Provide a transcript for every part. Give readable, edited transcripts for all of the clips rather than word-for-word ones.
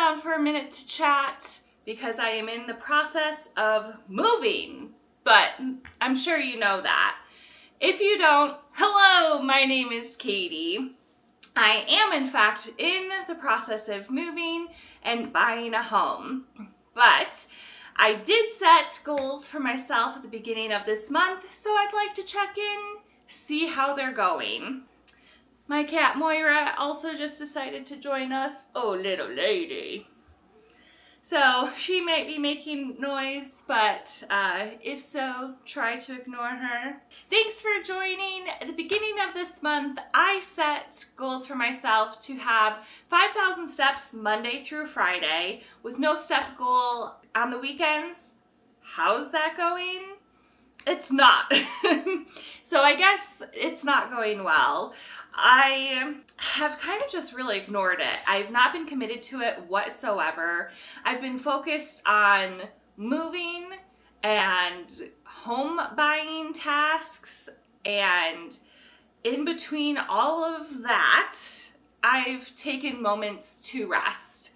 down for a minute to chat because I am in the process of moving, but I'm sure you know that. If you don't, hello, my name is Katie. I am in fact in the process of moving and buying a home, but I did set goals for myself at the beginning of this month, so I'd like to check in, see how they're going. My cat Moira also just decided to join us. Oh, little lady. So she might be making noise, but if so, try to ignore her. Thanks for joining. At the beginning of this month, I set goals for myself to have 5,000 steps Monday through Friday with no step goal on the weekends. How's that going? It's not. So I guess it's not going well. I have kind of just really ignored it. I've not been committed to it whatsoever. I've been focused on moving and home buying tasks, and in between all of that, I've taken moments to rest.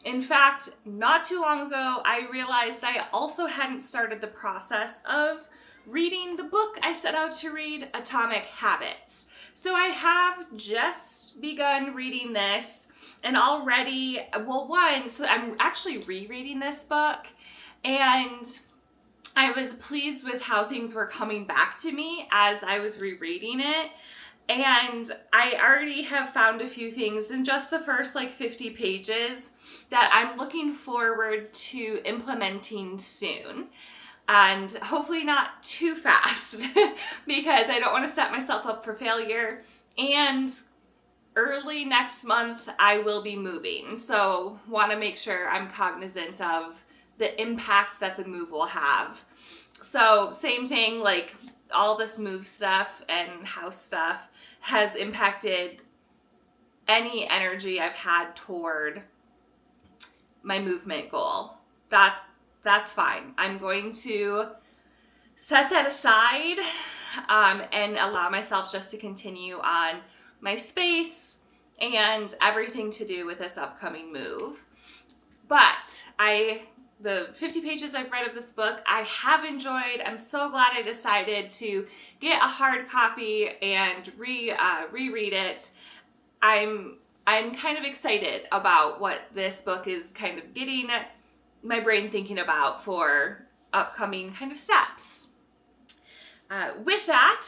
In fact, not too long ago, I realized I also hadn't started the process of reading the book I set out to read, Atomic Habits. So I have just begun reading this, and already, so I'm actually rereading this book, and I was pleased with how things were coming back to me as I was rereading it. And I already have found a few things in just the first 50 pages that I'm looking forward to implementing soon. And hopefully not too fast because I don't want to set myself up for failure. And early next month, I will be moving. So want to make sure I'm cognizant of the impact that the move will have. So same thing, all this move stuff and house stuff has impacted any energy I've had toward my movement goal. That's fine. I'm going to set that aside and allow myself just to continue on my space and everything to do with this upcoming move. But the 50 pages I've read of this book, I have enjoyed. I'm so glad I decided to get a hard copy and reread it. I'm kind of excited about what this book is kind of getting my brain thinking about for upcoming kind of steps. With that,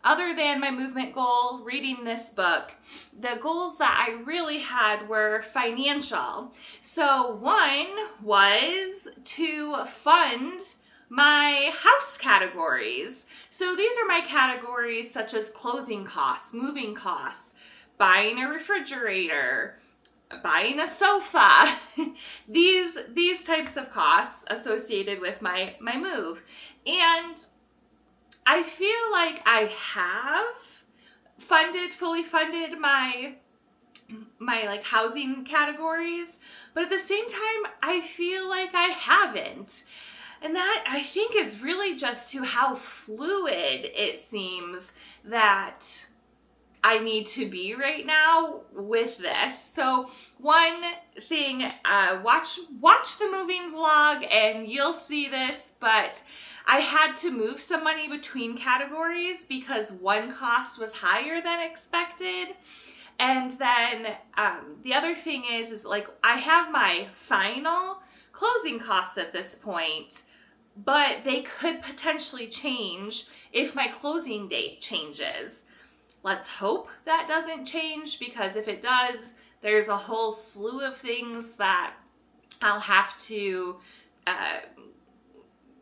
other than my movement goal, reading this book, the goals that I really had were financial. So one was to fund my house categories. So these are my categories such as closing costs, moving costs, buying a refrigerator, buying a sofa, these types of costs associated with my move. And I feel like I have fully funded my housing categories, but at the same time, I feel like I haven't. And that, I think, is really just to how fluid it seems that I need to be right now with this. So one thing, watch the moving vlog and you'll see this, but I had to move some money between categories because one cost was higher than expected. And then the other thing is I have my final closing costs at this point, but they could potentially change if my closing date changes. Let's hope that doesn't change, because if it does, there's a whole slew of things that I'll have to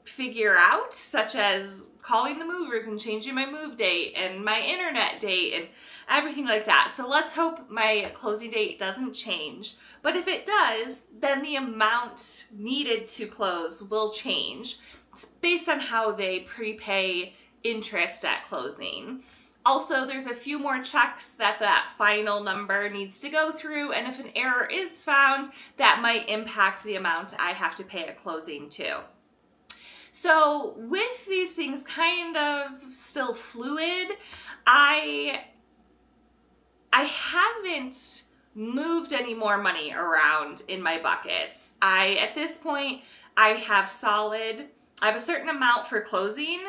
figure out, such as calling the movers and changing my move date and my internet date and everything like that. So let's hope my closing date doesn't change. But if it does, then the amount needed to close will change. It's based on how they prepay interest at closing. Also, there's a few more checks that final number needs to go through, and if an error is found, that might impact the amount I have to pay at closing too. So with these things kind of still fluid, I haven't moved any more money around in my buckets. At this point, I have a certain amount for closing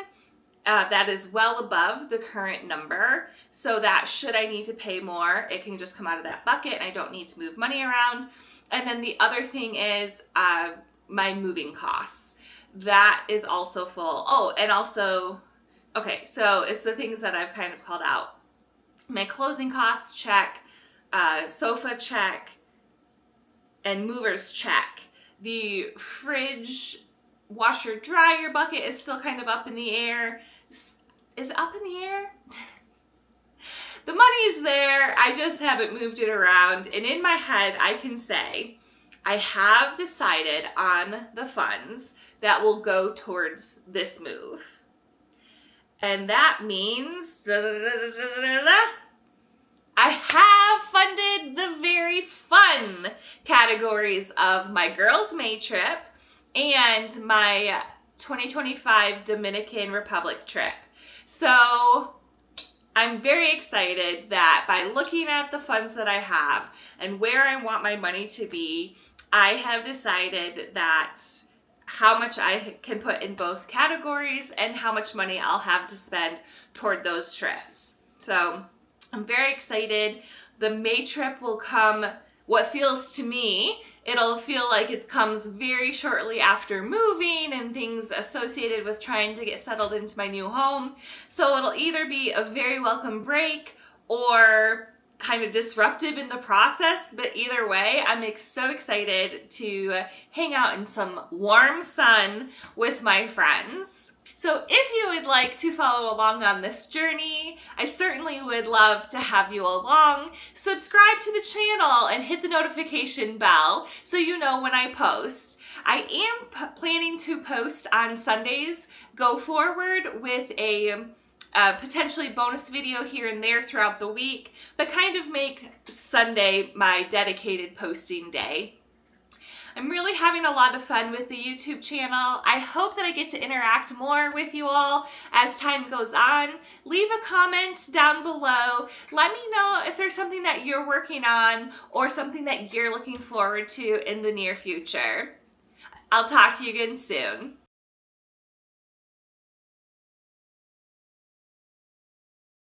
that is well above the current number, so that should I need to pay more, it can just come out of that bucket and I don't need to move money around. And then the other thing is my moving costs. That is also full. Oh, and also, okay, so it's the things that I've kind of called out. My closing costs check, sofa check, and movers check. The fridge washer dryer bucket is still kind of up in the air. Is it up in the air? The money's there, I just haven't moved it around. And in my head, I can say I have decided on the funds that will go towards this move. And that means I have funded the very fun categories of my girls' May trip and my 2025 Dominican Republic trip. So I'm very excited that by looking at the funds that I have and where I want my money to be, I have decided that how much I can put in both categories and how much money I'll have to spend toward those trips. So I'm very excited. The May trip will come, what feels to me, it'll feel like it comes very shortly after moving and things associated with trying to get settled into my new home. So it'll either be a very welcome break or kind of disruptive in the process, but either way, I'm so excited to hang out in some warm sun with my friends. So if you would like to follow along on this journey, I certainly would love to have you along. Subscribe to the channel and hit the notification bell so you know when I post. I am planning to post on Sundays go forward with a potentially bonus video here and there throughout the week, but kind of make Sunday my dedicated posting day. I'm really having a lot of fun with the YouTube channel. I hope that I get to interact more with you all as time goes on. Leave a comment down below. Let me know if there's something that you're working on or something that you're looking forward to in the near future. I'll talk to you again soon.